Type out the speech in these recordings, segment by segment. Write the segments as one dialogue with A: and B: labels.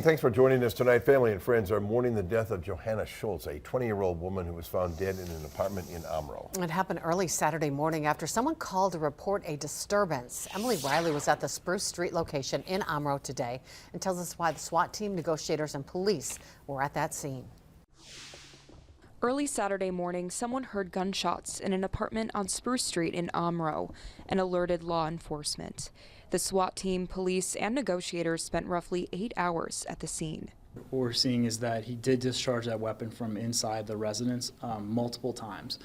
A: Thanks for joining us tonight. Family and friends are mourning the death of Johanna Schultz, a 20-year-old woman who was found dead in an apartment in Omro.
B: It happened early Saturday morning after someone called to report a disturbance. Emily Riley was at the Spruce Street location in Omro today and tells us why the SWAT team, negotiators, and police were at that scene.
C: Early Saturday morning, someone heard gunshots in an apartment on Spruce Street in Omro and alerted law enforcement. The SWAT team, police, and negotiators spent roughly 8 hours at the scene.
D: What we're seeing is that he did discharge that weapon from inside the residence multiple times,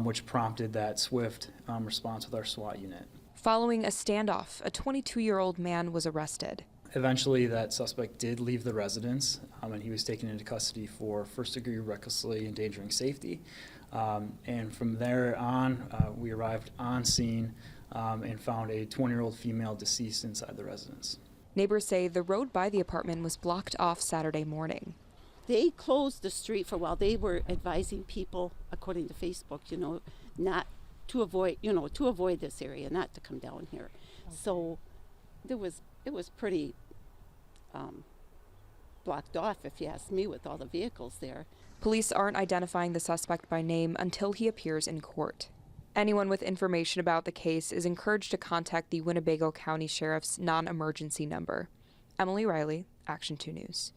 D: which prompted that swift response with our SWAT unit.
C: Following a standoff, a 22-year-old man was arrested.
D: Eventually, that suspect did leave the residence, and he was taken into custody for first-degree recklessly endangering safety. And from there on, we arrived on scene and found a 20-year-old female deceased inside the residence.
C: Neighbors say the road by the apartment was blocked off Saturday morning.
E: They closed the street for a while. They were advising people, according to Facebook, not to avoid, to avoid this area, not to come down here. Okay. So it was pretty blocked off, if you ask me, with all the vehicles there.
C: Police aren't identifying the suspect by name until he appears in court. Anyone with information about the case is encouraged to contact the Winnebago County Sheriff's non-emergency number. Emily Riley, Action 2 News.